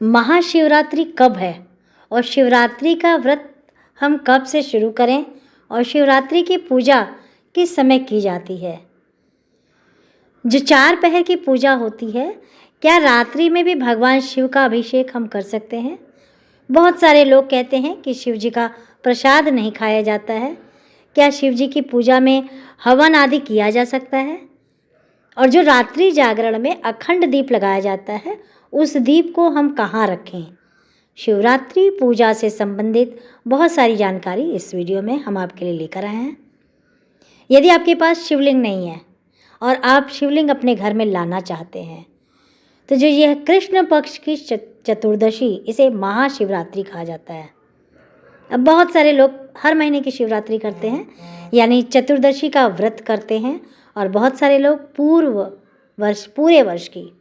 महाशिवरात्रि कब है और शिवरात्रि का व्रत हम कब से शुरू करें और शिवरात्रि की पूजा किस समय की जाती है। जो 4 पहर की पूजा होती है, क्या रात्रि में भी भगवान शिव का अभिषेक हम कर सकते हैं। बहुत सारे लोग कहते हैं कि शिव जी का प्रसाद नहीं खाया जाता है। क्या शिव जी की पूजा में हवन आदि किया जा सकता है। और जो रात्रि जागरण में अखंड दीप लगाया जाता है, उस दीप को हम कहाँ रखें। शिवरात्रि पूजा से संबंधित बहुत सारी जानकारी इस वीडियो में हम आपके लिए लेकर आए हैं। यदि आपके पास शिवलिंग नहीं है और आप शिवलिंग अपने घर में लाना चाहते हैं, तो जो यह कृष्ण पक्ष की चतुर्दशी, इसे महाशिवरात्रि कहा जाता है। अब बहुत सारे लोग हर महीने की शिवरात्रि करते हैं, यानी चतुर्दशी का व्रत करते हैं, और बहुत सारे लोग पूरे वर्ष की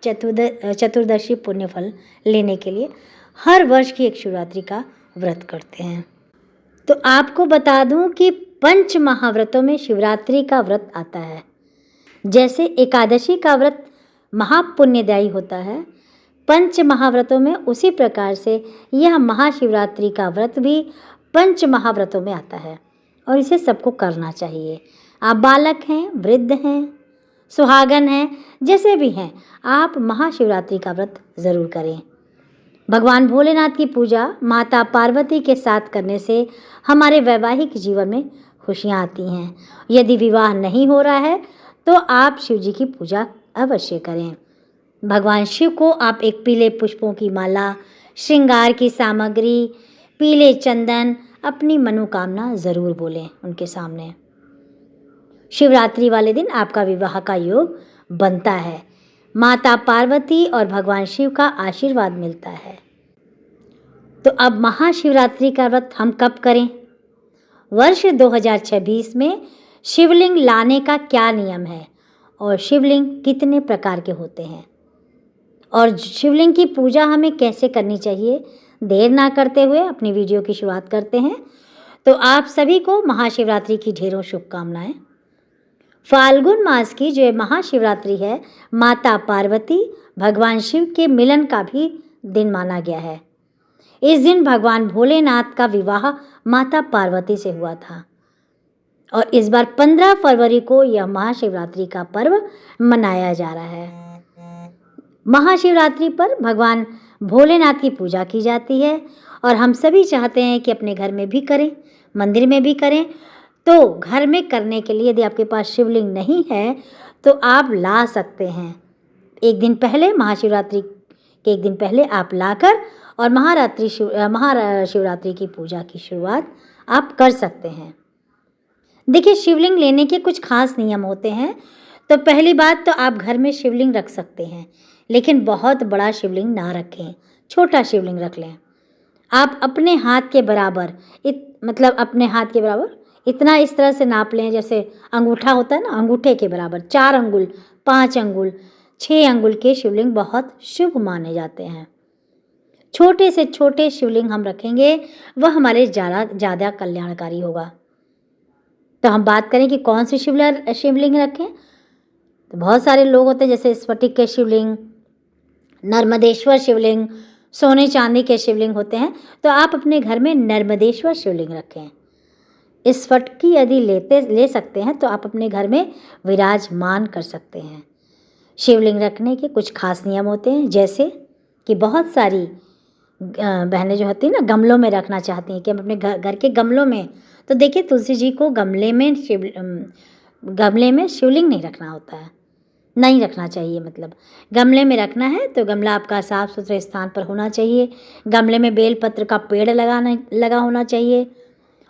चतुर्दशी पुण्यफल लेने के लिए हर वर्ष की एक शिवरात्रि का व्रत करते हैं। तो आपको बता दूं कि पंच महाव्रतों में शिवरात्रि का व्रत आता है। जैसे एकादशी का व्रत महापुण्यदायी होता है, पंच महाव्रतों में उसी प्रकार से यह महाशिवरात्रि का व्रत भी पंच महाव्रतों में आता है और इसे सबको करना चाहिए। आप बालक हैं, वृद्ध हैं, सुहागन हैं, जैसे भी हैं, आप महाशिवरात्रि का व्रत ज़रूर करें। भगवान भोलेनाथ की पूजा माता पार्वती के साथ करने से हमारे वैवाहिक जीवन में खुशियाँ आती हैं। यदि विवाह नहीं हो रहा है तो आप शिव जी की पूजा अवश्य करें। भगवान शिव को आप एक पीले पुष्पों की माला, श्रृंगार की सामग्री, पीले चंदन, अपनी मनोकामना ज़रूर बोलें उनके सामने। शिवरात्रि वाले दिन आपका विवाह का योग बनता है। माता पार्वती और भगवान शिव का आशीर्वाद मिलता है। तो अब महाशिवरात्रि का व्रत हम कब करें। वर्ष 2026 में शिवलिंग लाने का क्या नियम है और शिवलिंग कितने प्रकार के होते हैं और शिवलिंग की पूजा हमें कैसे करनी चाहिए। देर ना करते हुए अपनी वीडियो की शुरुआत करते हैं। तो आप सभी को महाशिवरात्रि की ढेरों शुभकामनाएं। फाल्गुन मास की जो महाशिवरात्रि है, माता पार्वती भगवान शिव के मिलन का भी दिन माना गया है। इस दिन भगवान भोलेनाथ का विवाह माता पार्वती से हुआ था और इस बार 15 फरवरी को यह महाशिवरात्रि का पर्व मनाया जा रहा है। महाशिवरात्रि पर भगवान भोलेनाथ की पूजा की जाती है और हम सभी चाहते हैं कि अपने घर में भी करें, मंदिर में भी करें। तो घर में करने के लिए यदि आपके पास शिवलिंग नहीं है तो आप ला सकते हैं। एक दिन पहले, महाशिवरात्रि के एक दिन पहले आप लाकर और महाशिवरात्रि की पूजा की शुरुआत आप कर सकते हैं। देखिए, शिवलिंग लेने के कुछ खास नियम होते हैं। तो पहली बात, तो आप घर में शिवलिंग रख सकते हैं, लेकिन बहुत बड़ा शिवलिंग ना रखें, छोटा शिवलिंग रख लें। आप अपने हाथ के बराबर अपने हाथ के बराबर इतना इस तरह से नाप लें, जैसे अंगूठा होता है ना, अंगूठे के बराबर 4 अंगुल, 5 अंगुल, 6 अंगुल के शिवलिंग बहुत शुभ माने जाते हैं। छोटे से छोटे शिवलिंग हम रखेंगे, वह हमारे ज़्यादा कल्याणकारी होगा। तो हम बात करें कि कौन सी शिवलिंग रखें। तो बहुत सारे लोग होते हैं, जैसे स्फटिक के शिवलिंग, नर्मदेश्वर शिवलिंग, सोने चांदी के शिवलिंग होते हैं। तो आप अपने घर में नर्मदेश्वर शिवलिंग रखें। इस स्फटिक यदि ले सकते हैं तो आप अपने घर में विराजमान कर सकते हैं। शिवलिंग रखने के कुछ खास नियम होते हैं, जैसे कि बहुत सारी बहनें जो होती हैं ना, गमलों में रखना चाहती हैं कि हम अपने घर के गमलों में, तो देखिए तुलसी जी को गमले में शिवलिंग नहीं रखना होता है, नहीं रखना चाहिए। मतलब गमले में रखना है तो गमला आपका साफ सुथरे स्थान पर होना चाहिए। गमले में बेलपत्र का पेड़ लगा होना चाहिए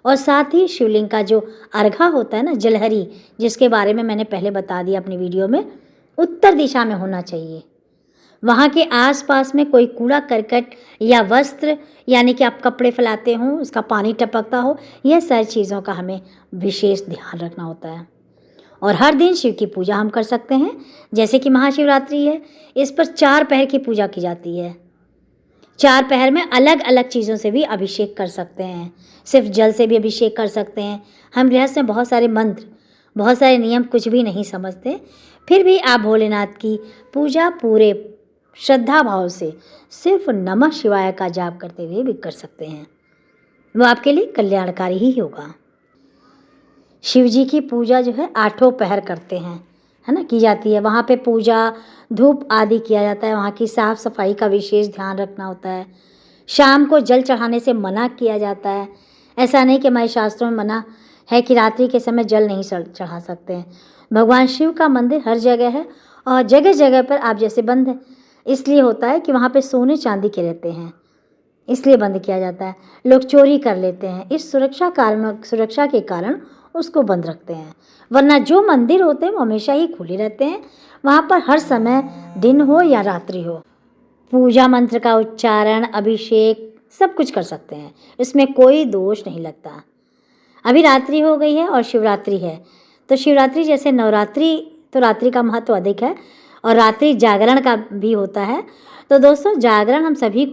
और साथ ही शिवलिंग का जो अर्घा होता है ना, जलहरी, जिसके बारे में मैंने पहले बता दिया अपनी वीडियो में, उत्तर दिशा में होना चाहिए। वहाँ के आसपास में कोई कूड़ा करकट या वस्त्र, यानी कि आप कपड़े फैलाते हों, उसका पानी टपकता हो, यह सारी चीज़ों का हमें विशेष ध्यान रखना होता है। और हर दिन शिव की पूजा हम कर सकते हैं। जैसे कि महाशिवरात्रि है, इस पर 4 पहर की पूजा की जाती है। 4 पहर में अलग अलग चीज़ों से भी अभिषेक कर सकते हैं, सिर्फ जल से भी अभिषेक कर सकते हैं। हम गृहस्थ में बहुत सारे मंत्र, बहुत सारे नियम कुछ भी नहीं समझते, फिर भी आप भोलेनाथ की पूजा पूरे श्रद्धा भाव से सिर्फ नमः शिवाय का जाप करते हुए भी कर सकते हैं। वो आपके लिए कल्याणकारी ही होगा। शिव जी की पूजा जो है 8 पहर करते हैं, है ना, की जाती है। वहाँ पे पूजा धूप आदि किया जाता है। वहाँ की साफ़ सफाई का विशेष ध्यान रखना होता है। शाम को जल चढ़ाने से मना किया जाता है। ऐसा नहीं कि हमारे शास्त्रों में मना है कि रात्रि के समय जल नहीं चढ़ा सकते हैं। भगवान शिव का मंदिर हर जगह है और जगह जगह पर आप जैसे बंद है इसलिए होता है कि वहाँ पे सोने चांदी के रहते हैं, इसलिए बंद किया जाता है। लोग चोरी कर लेते हैं, इस सुरक्षा के कारण उसको बंद रखते हैं। वरना जो मंदिर होते हैं वो हमेशा ही खुले रहते हैं। वहाँ पर हर समय दिन हो या रात्रि हो पूजा मंत्र का उच्चारण, अभिषेक सब कुछ कर सकते हैं। इसमें कोई दोष नहीं लगता। अभी रात्रि हो गई है और शिवरात्रि है, तो शिवरात्रि जैसे नवरात्रि तो रात्रि का महत्व अधिक है और रात्रि जागरण का भी होता है। तो दोस्तों जागरण हम सभी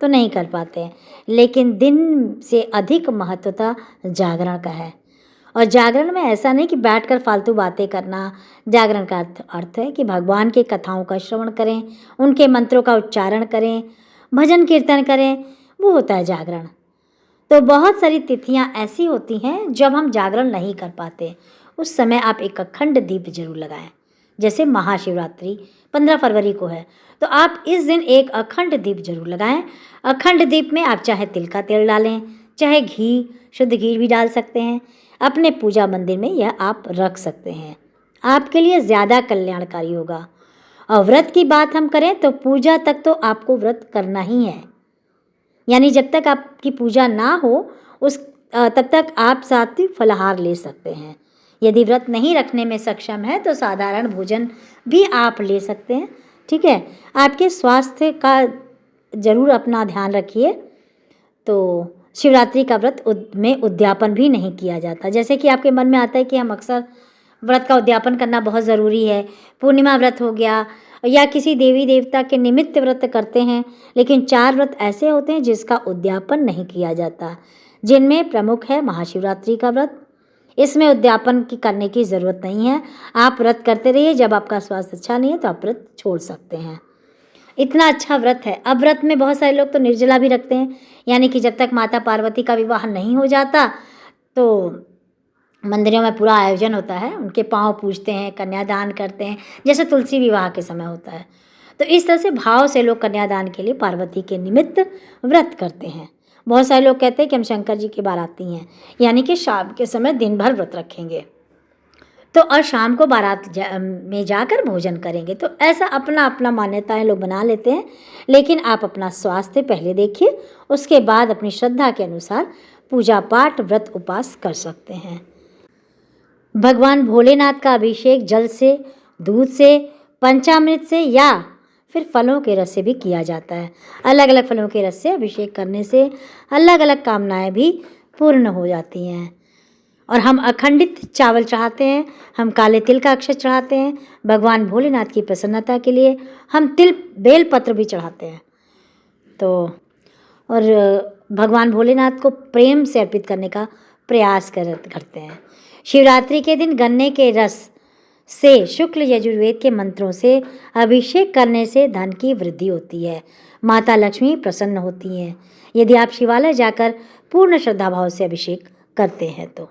तो नहीं कर पाते हैं, लेकिन दिन से अधिक महत्वता जागरण का है। और जागरण में ऐसा नहीं कि बैठकर फालतू बातें करना। जागरण का अर्थ है कि भगवान की कथाओं का श्रवण करें, उनके मंत्रों का उच्चारण करें, भजन कीर्तन करें, वो होता है जागरण। तो बहुत सारी तिथियां ऐसी होती हैं जब हम जागरण नहीं कर पाते, उस समय आप एक अखंड दीप जरूर लगाएं। जैसे महाशिवरात्रि 15 फरवरी को है, तो आप इस दिन एक अखंड दीप जरूर लगाएं। अखंड दीप में आप चाहे तिल का तेल डालें, चाहे घी, शुद्ध घी भी डाल सकते हैं। अपने पूजा मंदिर में यह आप रख सकते हैं, आपके लिए ज़्यादा कल्याणकारी होगा। और व्रत की बात हम करें तो पूजा तक तो आपको व्रत करना ही है, यानी जब तक आपकी पूजा ना हो तब तक आप सात्विक फलाहार ले सकते हैं। यदि व्रत नहीं रखने में सक्षम है तो साधारण भोजन भी आप ले सकते हैं। ठीक है, आपके स्वास्थ्य का ज़रूर अपना ध्यान रखिए। तो शिवरात्रि का व्रत में उद्यापन भी नहीं किया जाता। जैसे कि आपके मन में आता है कि हम अक्सर व्रत का उद्यापन करना बहुत ज़रूरी है, पूर्णिमा व्रत हो गया या किसी देवी देवता के निमित्त व्रत करते हैं, लेकिन 4 व्रत ऐसे होते हैं जिसका उद्यापन नहीं किया जाता, जिनमें प्रमुख है महाशिवरात्रि का व्रत। इसमें उद्यापन करने की ज़रूरत नहीं है, आप व्रत करते रहिए। जब आपका स्वास्थ्य अच्छा नहीं है तो आप व्रत छोड़ सकते हैं। इतना अच्छा व्रत है। अब व्रत में बहुत सारे लोग तो निर्जला भी रखते हैं, यानी कि जब तक माता पार्वती का विवाह नहीं हो जाता तो मंदिरों में पूरा आयोजन होता है, उनके पाँव पूजते हैं, कन्यादान करते हैं, जैसे तुलसी विवाह के समय होता है। तो इस तरह से भाव से लोग कन्यादान के लिए पार्वती के निमित्त व्रत करते हैं। बहुत सारे लोग कहते हैं कि हम शंकर जी की बाराती हैं, यानी कि शाम के समय दिन भर व्रत रखेंगे तो और शाम को बारात में जाकर भोजन करेंगे। तो ऐसा अपना अपना मान्यताएं लोग बना लेते हैं, लेकिन आप अपना स्वास्थ्य पहले देखिए, उसके बाद अपनी श्रद्धा के अनुसार पूजा पाठ व्रत उपास कर सकते हैं। भगवान भोलेनाथ का अभिषेक जल से, दूध से, पंचामृत से या फिर फलों के रस से भी किया जाता है। अलग अलग फलों के रस से अभिषेक करने से अलग अलग कामनाएं भी पूर्ण हो जाती हैं। और हम अखंडित चावल चढ़ाते हैं, हम काले तिल का अक्षत चढ़ाते हैं। भगवान भोलेनाथ की प्रसन्नता के लिए हम बेल पत्र भी चढ़ाते हैं। तो और भगवान भोलेनाथ को प्रेम से अर्पित करने का प्रयास करते हैं। शिवरात्रि के दिन गन्ने के रस से शुक्ल यजुर्वेद के मंत्रों से अभिषेक करने से धन की वृद्धि होती है, माता लक्ष्मी प्रसन्न होती हैं, यदि आप शिवालय जाकर पूर्ण श्रद्धा भाव से अभिषेक करते हैं तो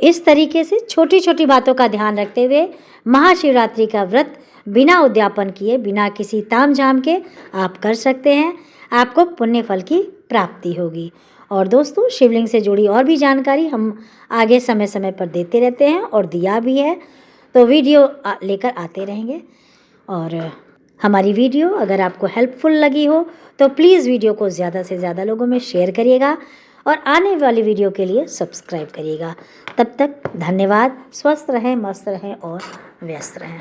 इस तरीके से छोटी छोटी बातों का ध्यान रखते हुए महाशिवरात्रि का व्रत बिना उद्यापन किए, बिना किसी तामझाम के आप कर सकते हैं। आपको पुण्य फल की प्राप्ति होगी। और दोस्तों, शिवलिंग से जुड़ी और भी जानकारी हम आगे समय समय पर देते रहते हैं और दिया भी है, तो वीडियो लेकर आते रहेंगे। और हमारी वीडियो अगर आपको हेल्पफुल लगी हो तो प्लीज़ वीडियो को ज़्यादा से ज़्यादा लोगों में शेयर करिएगा और आने वाली वीडियो के लिए सब्सक्राइब करिएगा। तब तक धन्यवाद। स्वस्थ रहें, मस्त रहें और व्यस्त रहें।